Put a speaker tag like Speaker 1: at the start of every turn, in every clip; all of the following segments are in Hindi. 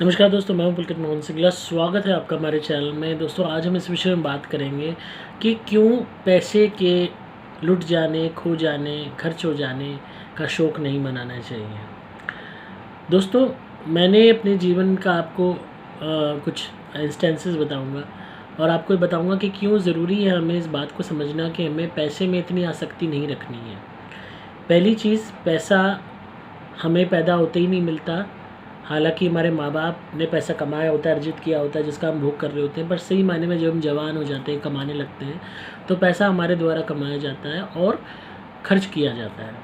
Speaker 1: नमस्कार दोस्तों, मैं हूं पुलकित मोहन सिंगला। स्वागत है आपका हमारे चैनल में। दोस्तों, आज हम इस विषय में बात करेंगे कि क्यों पैसे के लुट जाने, खो जाने, खर्च हो जाने का शौक़ नहीं मनाना चाहिए। दोस्तों, मैंने अपने जीवन का आपको कुछ इंस्टेंसेस बताऊंगा और आपको ये बताऊंगा कि क्यों ज़रूरी है हमें इस बात को समझना कि हमें पैसे में इतनी आसक्ति नहीं रखनी है। पहली चीज़, पैसा हमें पैदा होते ही नहीं मिलता। हालांकि हमारे माँ बाप ने पैसा कमाया होता है, अर्जित किया होता है, जिसका हम भोग कर रहे होते हैं, पर सही मायने में जब हम जवान हो जाते हैं, कमाने लगते हैं, तो पैसा हमारे द्वारा कमाया जाता है और खर्च किया जाता है।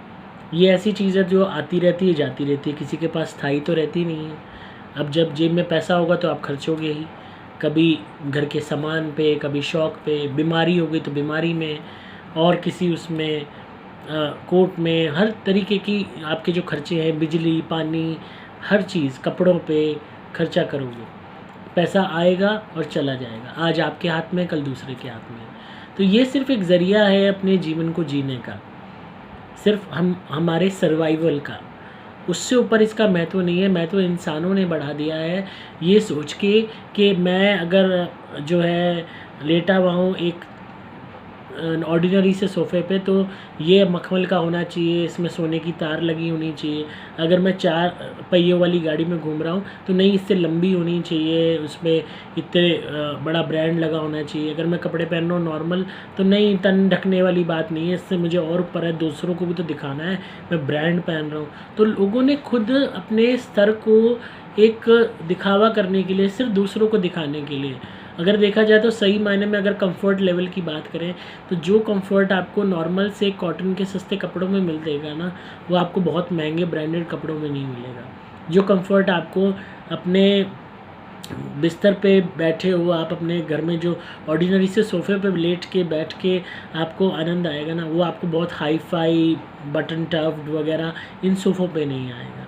Speaker 1: ये ऐसी चीज़ है जो आती रहती है, जाती रहती है, किसी के पास स्थायी तो रहती नहीं है। अब जब जेब में पैसा होगा तो आप खर्चोगे ही, कभी घर के सामान पे, कभी शौक़ पे, बीमारी हो गई तो बीमारी में, और किसी उसमें कोर्ट में, हर तरीके की आपके जो खर्चे हैं, बिजली, पानी, हर चीज़, कपड़ों पे खर्चा करोगे। पैसा आएगा और चला जाएगा, आज आपके हाथ में, कल दूसरे के हाथ में। तो ये सिर्फ़ एक ज़रिया है अपने जीवन को जीने का, सिर्फ हमारे सर्वाइवल का। उससे ऊपर इसका महत्व नहीं है। महत्व इंसानों ने बढ़ा दिया है ये सोच के कि मैं अगर जो है लेटा हुआ हूँ एक ऑर्डिनरी से सोफ़े पे, तो ये मखमल का होना चाहिए, इसमें सोने की तार लगी होनी चाहिए। अगर मैं 4 पहियों वाली गाड़ी में घूम रहा हूँ तो नहीं, इससे लंबी होनी चाहिए, उसमें इतने बड़ा ब्रांड लगा होना चाहिए। अगर मैं कपड़े पहन रहा हूँ नॉर्मल, तो नहीं, तन ढकने वाली बात नहीं है, इससे मुझे और ऊपर है, दूसरों को भी तो दिखाना है, मैं ब्रांड पहन रहा हूँ। तो लोगों ने खुद अपने स्तर को एक दिखावा करने के लिए, सिर्फ दूसरों को दिखाने के लिए, अगर देखा जाए तो सही मायने में अगर कंफर्ट लेवल की बात करें, तो जो कंफर्ट आपको नॉर्मल से कॉटन के सस्ते कपड़ों में मिल देगा ना, वो आपको बहुत महंगे ब्रांडेड कपड़ों में नहीं मिलेगा। जो कंफर्ट आपको अपने बिस्तर पे बैठे हो, आप अपने घर में जो ऑर्डिनरी से सोफ़े पे लेट के बैठ के आपको आनंद आएगा ना, वो आपको बहुत हाई फाई बटन टफ्ड वगैरह इन सोफ़ों पे नहीं आएगा।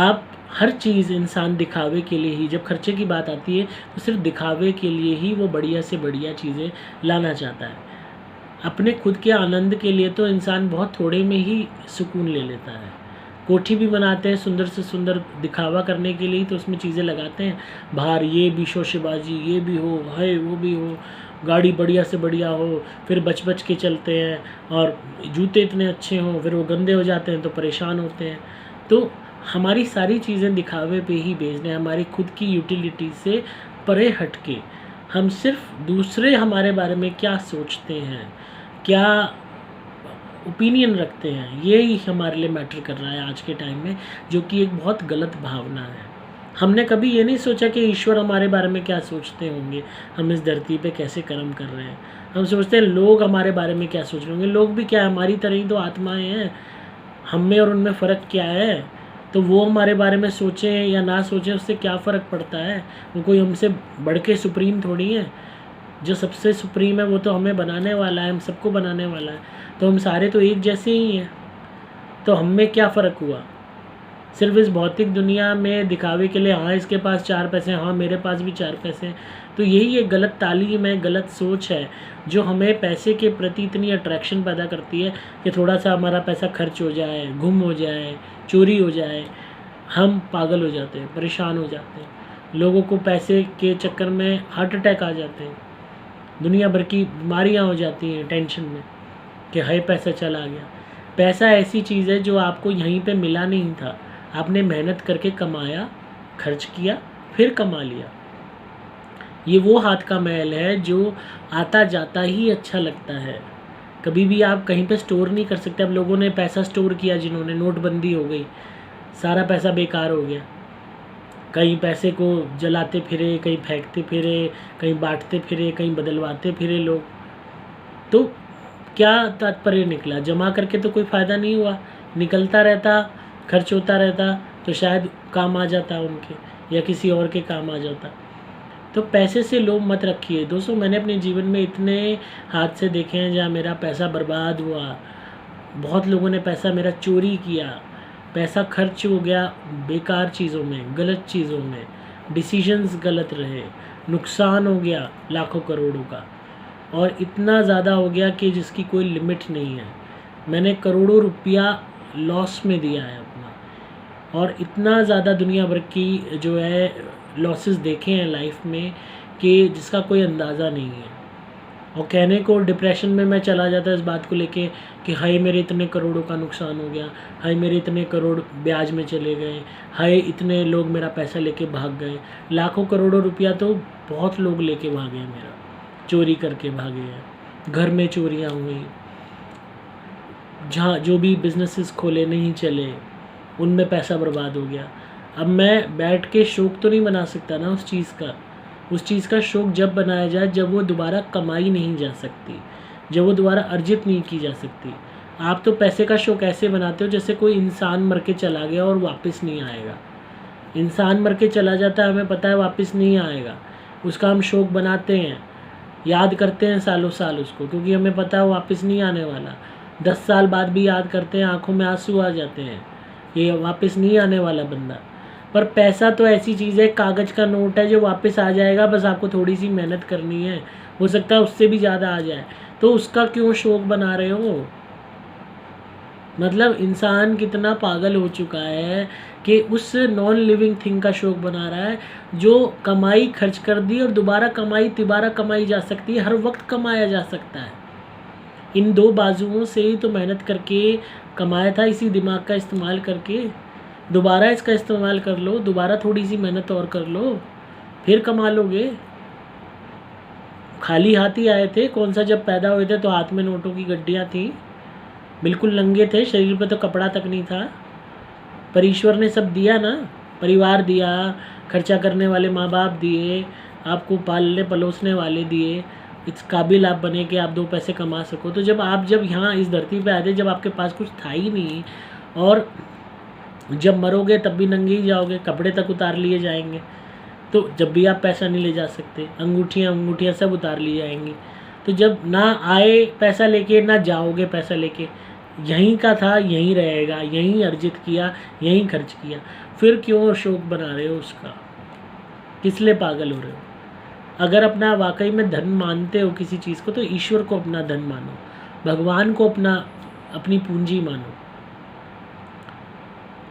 Speaker 1: आप हर चीज़ इंसान दिखावे के लिए ही, जब खर्चे की बात आती है तो सिर्फ दिखावे के लिए ही वो बढ़िया से बढ़िया चीज़ें लाना चाहता है। अपने खुद के आनंद के लिए तो इंसान बहुत थोड़े में ही सुकून ले लेता है। कोठी भी बनाते हैं सुंदर से सुंदर, दिखावा करने के लिए ही तो उसमें चीज़ें लगाते हैं। बाहर ये भी शोशेबाजी, ये भी हो, है वो भी हो, गाड़ी बढ़िया से बढ़िया हो, फिर बच बच के चलते हैं, और जूते इतने अच्छे हों, फिर वो गंदे हो जाते हैं तो परेशान होते हैं। तो हमारी सारी चीज़ें दिखावे पे ही बेस्ड हैं, हमारी खुद की यूटिलिटी से परे हट के हम सिर्फ दूसरे हमारे बारे में क्या सोचते हैं, क्या ओपिनियन रखते हैं, ये ही हमारे लिए मैटर कर रहा है आज के टाइम में, जो कि एक बहुत गलत भावना है। हमने कभी ये नहीं सोचा कि ईश्वर हमारे बारे में क्या सोचते होंगे, हम इस धरती पे कैसे कर्म कर रहे हैं। हम सोचते हैं लोग हमारे बारे में क्या सोच रहे होंगे। लोग भी क्या, हमारी तरह ही तो आत्माएं हैं, हम में और उनमें फ़र्क क्या है। तो वो हमारे बारे में सोचें या ना सोचें, उससे क्या फ़र्क पड़ता है। वो कोई हमसे बढ़ के सुप्रीम थोड़ी है। जो सबसे सुप्रीम है वो तो हमें बनाने वाला है, हम सबको बनाने वाला है। तो हम सारे तो एक जैसे ही हैं, तो हम में क्या फ़र्क हुआ। सिर्फ इस भौतिक दुनिया में दिखावे के लिए, हाँ इसके पास 4 पैसे हैं, हाँ मेरे पास भी 4 पैसे हैं। तो यही एक गलत तालीम है, गलत सोच है, जो हमें पैसे के प्रति इतनी अट्रैक्शन पैदा करती है कि थोड़ा सा हमारा पैसा खर्च हो जाए, गुम हो जाए, चोरी हो जाए, हम पागल हो जाते हैं, परेशान हो जाते हैं। लोगों को पैसे के चक्कर में हार्ट अटैक आ जाते हैं, दुनिया भर की बीमारियाँ हो जाती हैं टेंशन में कि हाय पैसा चला गया। पैसा ऐसी चीज़ है जो आपको यहीं पे मिला नहीं था, आपने मेहनत करके कमाया, खर्च किया, फिर कमा लिया। ये वो हाथ का मैल है जो आता जाता ही अच्छा लगता है। कभी भी आप कहीं पे स्टोर नहीं कर सकते। अब लोगों ने पैसा स्टोर किया, जिन्होंने, नोटबंदी हो गई, सारा पैसा बेकार हो गया। कहीं पैसे को जलाते फिरे, कहीं फेंकते फिरे, कहीं बांटते फिरे, कहीं बदलवाते फिरे लोग। तो क्या तात्पर्य निकला? जमा करके तो कोई फ़ायदा नहीं हुआ, निकलता रहता, खर्च होता रहता, तो शायद काम आ जाता उनके, या किसी और के काम आ जाता। तो पैसे से लोभ मत रखिए दोस्तों। मैंने अपने जीवन में इतने हादसे देखे हैं जहाँ मेरा पैसा बर्बाद हुआ। बहुत लोगों ने पैसा मेरा चोरी किया, पैसा खर्च हो गया बेकार चीज़ों में, गलत चीज़ों में, डिसीजंस गलत रहे, नुकसान हो गया लाखों करोड़ों का, और इतना ज़्यादा हो गया कि जिसकी कोई लिमिट नहीं है। मैंने करोड़ों रुपया लॉस में दिया है अपना। और इतना ज़्यादा दुनिया भर की जो है लॉसेस देखे हैं लाइफ में कि जिसका कोई अंदाज़ा नहीं है। और कहने को डिप्रेशन में मैं चला जाता इस बात को लेके कि हाय मेरे इतने करोड़ों का नुकसान हो गया, हाय मेरे इतने करोड़ ब्याज में चले गए, हाय इतने लोग मेरा पैसा लेके भाग गए। लाखों करोड़ों रुपया तो बहुत लोग लेके भागे हैं मेरा, चोरी करके भागे हैं, घर में चोरियां हुई, जहाँ जो भी बिजनेसेस खोले नहीं चले उनमें पैसा बर्बाद हो गया। अब मैं बैठ के शौक तो नहीं बना सकता ना उस चीज़ का शौक जब बनाया जाए जब वो दोबारा कमाई नहीं जा सकती, जब वो दोबारा अर्जित नहीं की जा सकती। आप तो पैसे का शौक ऐसे बनाते हो जैसे कोई इंसान मर के चला गया और वापस नहीं आएगा। इंसान मर के चला जाता है, हमें पता है वापस नहीं आएगा, उसका हम शौक बनाते हैं, याद करते हैं सालों साल उसको, क्योंकि हमें पता है वापस नहीं आने वाला। 10 साल बाद भी याद करते हैं, आंखों में आंसू आ जाते हैं, ये वापस नहीं आने वाला बंदा। पर पैसा तो ऐसी चीज़ है, कागज़ का नोट है जो वापस आ जाएगा, बस आपको थोड़ी सी मेहनत करनी है, हो सकता है उससे भी ज़्यादा आ जाए। तो उसका क्यों शौक बना रहे हो? मतलब इंसान कितना पागल हो चुका है कि उस नॉन लिविंग थिंग का शौक बना रहा है जो कमाई खर्च कर दी और दोबारा कमाई तिबारा कमाई जा सकती है, हर वक्त कमाया जा सकता है। इन दो बाजुओं से ही तो मेहनत करके कमाया था, इसी दिमाग का इस्तेमाल करके दोबारा इसका इस्तेमाल कर लो, दोबारा थोड़ी सी मेहनत और कर लो, फिर कमा लोगे। खाली हाथ ही आए थे, कौन सा जब पैदा हुए थे तो हाथ में नोटों की गड्डियाँ थी, बिल्कुल नंगे थे, शरीर पे तो कपड़ा तक नहीं था। पर ईश्वर ने सब दिया ना, परिवार दिया, खर्चा करने वाले माँ बाप दिए, आपको पालने पलोसने वाले दिए, इस काबिल आप बने कि आप 2 पैसे कमा सको। तो जब यहाँ इस धरती पे आए थे, जब आपके पास कुछ था ही नहीं, और जब मरोगे तब भी नंगे ही जाओगे, कपड़े तक उतार लिए जाएंगे, तो जब भी आप पैसा नहीं ले जा सकते, अंगूठियाँ सब उतार ली जाएंगी। तो जब ना आए पैसा लेके ना जाओगे पैसा लेके, यहीं का था यहीं रहेगा, यहीं अर्जित किया यहीं खर्च किया, फिर क्यों शौक बना रहे हो उसका? किस लिए पागल हो रहे हो? अगर अपना वाकई में धन मानते हो किसी चीज़ को तो ईश्वर को अपना धन मानो, भगवान को अपनी पूंजी मानो,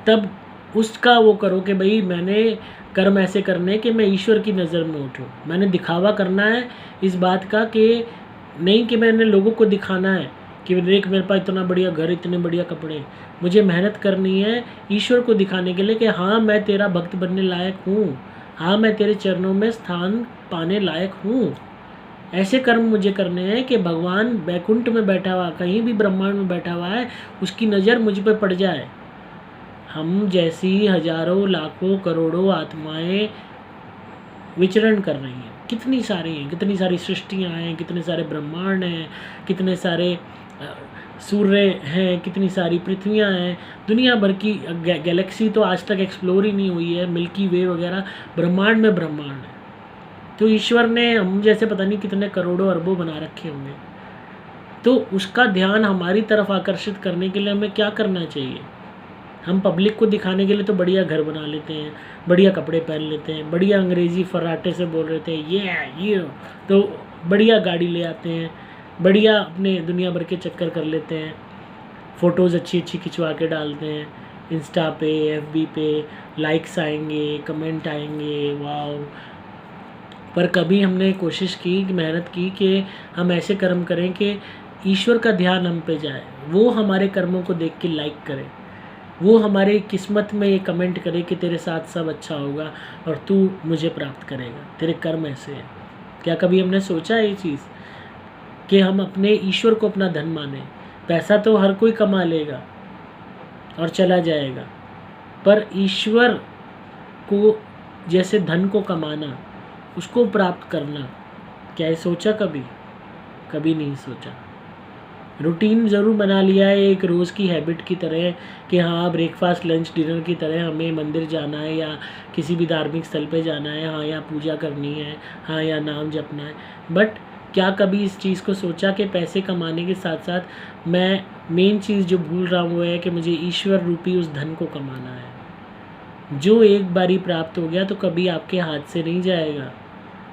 Speaker 1: तब उसका वो करो कि भाई मैंने कर्म ऐसे करने कि मैं ईश्वर की नज़र में उठूँ। मैंने दिखावा करना है इस बात का कि नहीं कि मैंने लोगों को दिखाना है कि देख मेरे पास इतना बढ़िया घर, इतने बढ़िया कपड़े। मुझे मेहनत करनी है ईश्वर को दिखाने के लिए कि हाँ मैं तेरा भक्त बनने लायक हूँ, हाँ मैं तेरे चरणों में स्थान पाने लायक हूँ। ऐसे कर्म मुझे करने हैं कि भगवान बैकुंठ में बैठा हुआ, कहीं भी ब्रह्मांड में बैठा हुआ है, उसकी नज़र मुझ पर पड़ जाए। हम जैसी हजारों लाखों करोड़ों आत्माएं विचरण कर रही हैं, कितनी सारी सृष्टियां हैं, कितने सारे ब्रह्मांड हैं, कितने सारे सूर्य हैं, कितनी सारी पृथ्वियां हैं, दुनिया भर की गैलेक्सी तो आज तक एक्सप्लोर ही नहीं हुई है, मिल्की वे वगैरह, ब्रह्मांड में ब्रह्मांड है। तो ईश्वर ने हम जैसे पता नहीं कितने करोड़ों अरबों बना रखे होंगे, तो उसका ध्यान हमारी तरफ आकर्षित करने के लिए हमें क्या करना चाहिए? हम पब्लिक को दिखाने के लिए तो बढ़िया घर बना लेते हैं, बढ़िया कपड़े पहन लेते हैं, बढ़िया अंग्रेज़ी फर्राटे से बोल रहे थे ये तो बढ़िया गाड़ी ले आते हैं, बढ़िया अपने दुनिया भर के चक्कर कर लेते हैं, फ़ोटोज़ अच्छी खिंचवा के डालते हैं इंस्टा पे, FB पे, लाइक्स आएंगे, कमेंट आएंगे, वाओ। पर कभी हमने कोशिश की, मेहनत की कि हम ऐसे कर्म करें कि ईश्वर का ध्यान हम पे जाए, वो हमारे कर्मों को देख के लाइक करे, वो हमारे किस्मत में ये कमेंट करे कि तेरे साथ सब अच्छा होगा और तू मुझे प्राप्त करेगा, तेरे कर्म ऐसे हैं। क्या कभी हमने सोचा है ये चीज़ कि हम अपने ईश्वर को अपना धन माने? पैसा तो हर कोई कमा लेगा और चला जाएगा, पर ईश्वर को जैसे धन को कमाना, उसको प्राप्त करना, क्या ये सोचा कभी? कभी नहीं सोचा। रूटीन ज़रूर बना लिया है एक रोज़ की हैबिट की तरह कि हाँ ब्रेकफास्ट लंच डिनर की तरह हमें मंदिर जाना है या किसी भी धार्मिक स्थल पे जाना है, हाँ या पूजा करनी है, हाँ या नाम जपना है। बट क्या कभी इस चीज़ को सोचा कि पैसे कमाने के साथ साथ मैं मेन चीज़ जो भूल रहा हूँ वो है कि मुझे ईश्वर रूपी उस धन को कमाना है, जो एक बारी प्राप्त हो गया तो कभी आपके हाथ से नहीं जाएगा।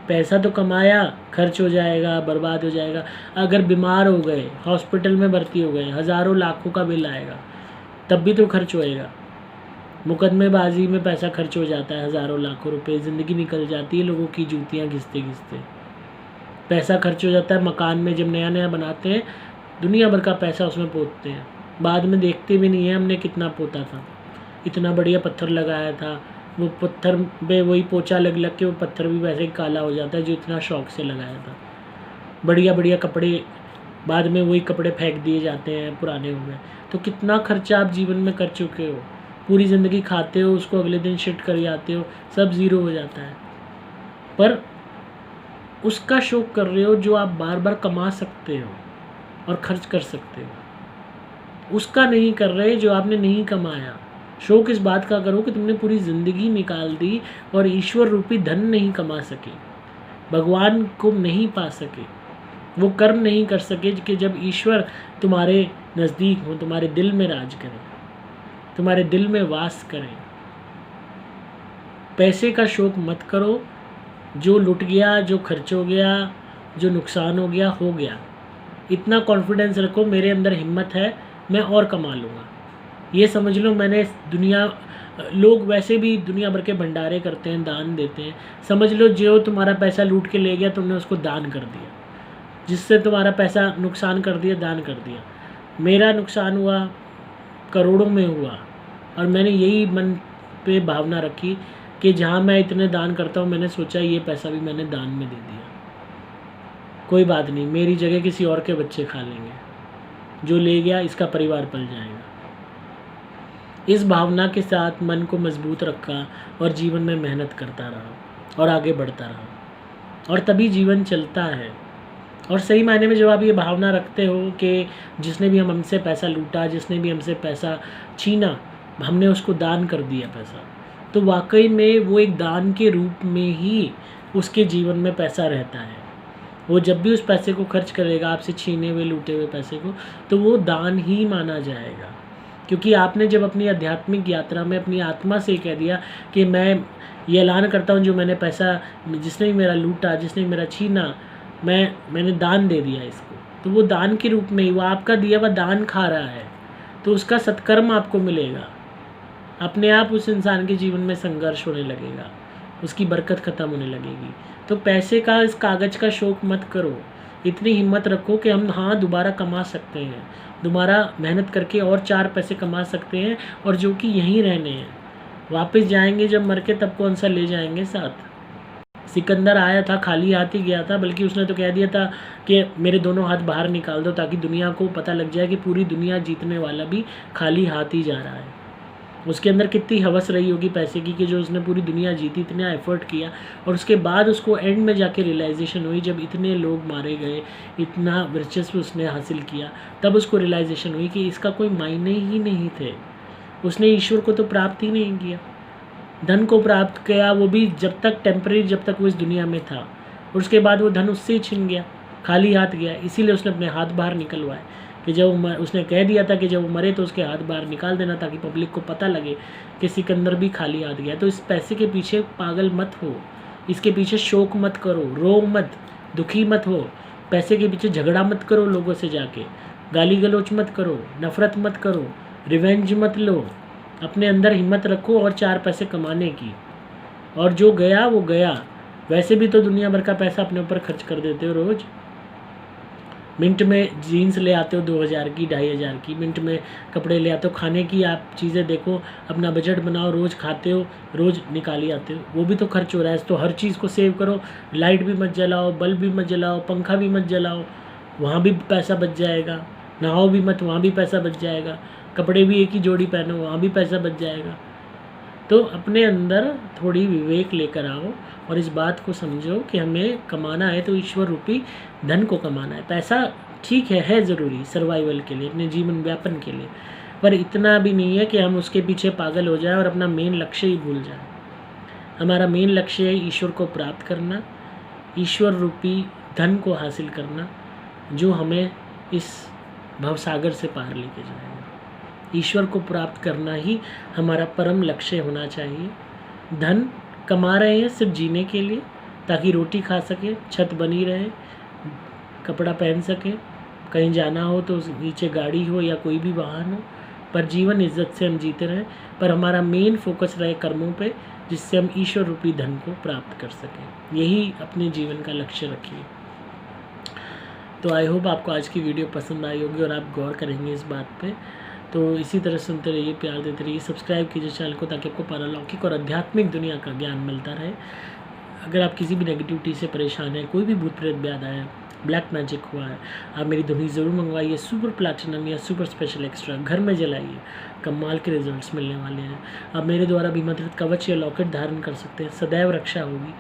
Speaker 1: पैसा तो कमाया, खर्च हो जाएगा, बर्बाद हो जाएगा। अगर बीमार हो गए, हॉस्पिटल में भर्ती हो गए, हज़ारों लाखों का बिल आएगा, तब भी तो खर्च होएगा। मुकदमेबाजी में पैसा खर्च हो जाता है, हज़ारों लाखों रुपए, ज़िंदगी निकल जाती है लोगों की जूतियाँ घिसते घिसते। पैसा खर्च हो जाता है मकान में, जब नया नया बनाते हैं दुनिया भर का पैसा उसमें पोतते हैं, बाद में देखते भी नहीं है हमने कितना पोता था। इतना बढ़िया पत्थर लगाया था, वो पत्थर पे वही पोछा लग लग के वो पत्थर भी वैसे ही काला हो जाता है जो इतना शौक से लगाया था। बढ़िया बढ़िया कपड़े, बाद में वही कपड़े फेंक दिए जाते हैं, पुराने हो गए। तो कितना खर्चा आप जीवन में कर चुके हो, पूरी ज़िंदगी खाते हो उसको, अगले दिन शिट कर आते हो, सब ज़ीरो हो जाता है। पर उसका शौक कर रहे हो जो आप बार बार कमा सकते हो और खर्च कर सकते हो, उसका नहीं कर रहे जो आपने नहीं कमाया। शौक इस बात का करो कि तुमने पूरी ज़िंदगी निकाल दी और ईश्वर रूपी धन नहीं कमा सके, भगवान को नहीं पा सके, वो कर्म नहीं कर सके कि जब ईश्वर तुम्हारे नज़दीक हो, तुम्हारे दिल में राज करें, तुम्हारे दिल में वास करें। पैसे का शौक मत करो, जो लुट गया, जो खर्च हो गया, जो नुकसान हो गया। इतना कॉन्फिडेंस रखो मेरे अंदर हिम्मत है, मैं और कमा लूँगा। ये समझ लो मैंने लोग वैसे भी दुनिया भर के भंडारे करते हैं, दान देते हैं। समझ लो जो तुम्हारा पैसा लूट के ले गया तुमने उसको दान कर दिया, जिससे तुम्हारा पैसा नुकसान कर दिया, दान कर दिया। मेरा नुकसान हुआ करोड़ों में हुआ और मैंने यही मन पे भावना रखी कि जहाँ मैं इतने दान करता हूँ, मैंने सोचा ये पैसा भी मैंने दान में दे दिया, कोई बात नहीं, मेरी जगह किसी और के बच्चे खा लेंगे, जो ले गया इसका परिवार पल जाएगा। इस भावना के साथ मन को मजबूत रखा और जीवन में मेहनत करता रहा और आगे बढ़ता रहा, और तभी जीवन चलता है। और सही मायने में जब आप ये भावना रखते हो कि जिसने भी हमसे पैसा लूटा, जिसने भी हमसे पैसा छीना, हमने उसको दान कर दिया पैसा, तो वाकई में वो एक दान के रूप में ही उसके जीवन में पैसा रहता है। वो जब भी उस पैसे को खर्च करेगा, आपसे छीने हुए लूटे हुए पैसे को, तो वो दान ही माना जाएगा। क्योंकि आपने जब अपनी आध्यात्मिक यात्रा में अपनी आत्मा से कह दिया कि मैं ये ऐलान करता हूँ जो मैंने पैसा, जिसने भी मेरा लूटा, जिसने मेरा छीना, मैंने दान दे दिया इसको, तो वो दान के रूप में ही वो आपका दिया हुआ दान खा रहा है, तो उसका सत्कर्म आपको मिलेगा। अपने आप उस इंसान के जीवन में संघर्ष होने लगेगा, उसकी बरकत ख़त्म होने लगेगी। तो पैसे का, इस कागज़ का शौक मत करो, इतनी हिम्मत रखो कि हम दोबारा कमा सकते हैं, दोबारा मेहनत करके और 4 पैसे कमा सकते हैं, और जो कि यहीं रहने हैं, वापस जाएंगे जब मर के, तब कौन सा ले जाएंगे साथ। सिकंदर आया था खाली हाथ ही गया था, बल्कि उसने तो कह दिया था कि मेरे दोनों हाथ बाहर निकाल दो, ताकि दुनिया को पता लग जाए कि पूरी दुनिया जीतने वाला भी खाली हाथ ही जा रहा है। उसके अंदर कितनी हवस रही होगी पैसे की कि जो उसने पूरी दुनिया जीती, इतना एफर्ट किया, और उसके बाद उसको एंड में जाके रियलाइजेशन हुई, जब इतने लोग मारे गए, इतना वर्चस्व उसने हासिल किया, तब उसको रियलाइजेशन हुई कि इसका कोई मायने ही नहीं थे। उसने ईश्वर को तो प्राप्त ही नहीं किया, धन को प्राप्त किया, वो भी जब तक टेम्परेरी, जब तक वो इस दुनिया में था, और उसके बाद वो धन उससे ही छिन गया, खाली हाथ गया। इसीलिए उसने अपने हाथ बाहर निकलवाए कि जब उसने कह दिया था कि जब वो मरे तो उसके हाथ बाहर निकाल देना, ताकि पब्लिक को पता लगे कि सिकंदर भी खाली हाथ गया। तो इस पैसे के पीछे पागल मत हो, इसके पीछे शोक मत करो, रो मत, दुखी मत हो, पैसे के पीछे झगड़ा मत करो, लोगों से जाके गाली गलौच मत करो, नफ़रत मत करो, रिवेंज मत लो। अपने अंदर हिम्मत रखो और 4 पैसे कमाने की, और जो गया वो गया। वैसे भी तो दुनिया भर का पैसा अपने ऊपर खर्च कर देते हो रोज़। मिनट में जीन्स ले आते हो 2000 की, 2500 की, मिनट में कपड़े ले आते हो। खाने की आप चीज़ें देखो, अपना बजट बनाओ, रोज़ खाते हो, रोज़ निकाल ही आते हो, वो भी तो खर्च हो रहा है। तो हर चीज़ को सेव करो, लाइट भी मत जलाओ, बल्ब भी मत जलाओ, पंखा भी मत जलाओ, वहाँ भी पैसा बच जाएगा। नहाओ भी मत, वहाँ भी पैसा बच जाएगा। कपड़े भी एक ही जोड़ी पहनो, वहाँ भी पैसा बच जाएगा। तो अपने अंदर थोड़ी विवेक लेकर आओ और इस बात को समझो कि हमें कमाना है तो ईश्वर रूपी धन को कमाना है। पैसा ठीक है ज़रूरी सर्वाइवल के लिए, अपने जीवन व्यापन के लिए, पर इतना भी नहीं है कि हम उसके पीछे पागल हो जाएं और अपना मेन लक्ष्य ही भूल जाएं। हमारा मेन लक्ष्य है ईश्वर को प्राप्त करना, ईश्वर रूपी धन को हासिल करना, जो हमें इस भवसागर से पार लेके जाएगा। ईश्वर को प्राप्त करना ही हमारा परम लक्ष्य होना चाहिए। धन कमा रहे हैं सिर्फ जीने के लिए, ताकि रोटी खा सके, छत बनी रहे, कपड़ा पहन सके, कहीं जाना हो तो नीचे गाड़ी हो या कोई भी वाहन हो, पर जीवन इज्जत से हम जीते रहें, पर हमारा मेन फोकस रहे कर्मों पे, जिससे हम ईश्वर रूपी धन को प्राप्त कर सकें। यही अपने जीवन का लक्ष्य रखिए। तो आई होप आपको आज की वीडियो पसंद आई होगी और आप गौर करेंगे इस बात पे। तो इसी तरह सुनते रहिए, प्यार देते रहिए, सब्सक्राइब कीजिए चैनल को, ताकि आपको पारलौकिक और आध्यात्मिक दुनिया का ज्ञान मिलता रहे। अगर आप किसी भी नेगेटिविटी से परेशान हैं, कोई भी भूत प्रेत ब्याध आया है, ब्लैक मैजिक हुआ है, आप मेरी धुनी ज़रूर मंगवाइए। सुपर प्लैटिनम या सुपर स्पेशल एक्स्ट्रा घर में जलाइए, कमाल के रिजल्ट्स मिलने वाले हैं। आप मेरे द्वारा अभिमंत्रित कवच या लॉकेट धारण कर सकते हैं, सदैव रक्षा होगी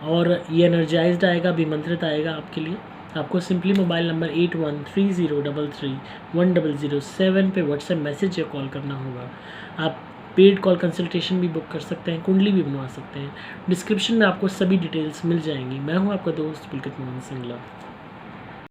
Speaker 1: और ये एनर्जाइज्ड आएगा, अभिमंत्रित आएगा आपके लिए। आपको सिंपली मोबाइल नंबर 8130331007 पे व्हाट्सएप मैसेज या कॉल करना होगा। आप पेड कॉल कंसल्टेशन भी बुक कर सकते हैं, कुंडली भी बनवा सकते हैं। डिस्क्रिप्शन में आपको सभी डिटेल्स मिल जाएंगी। मैं हूं आपका दोस्त पुलकित मोहन सिंगला।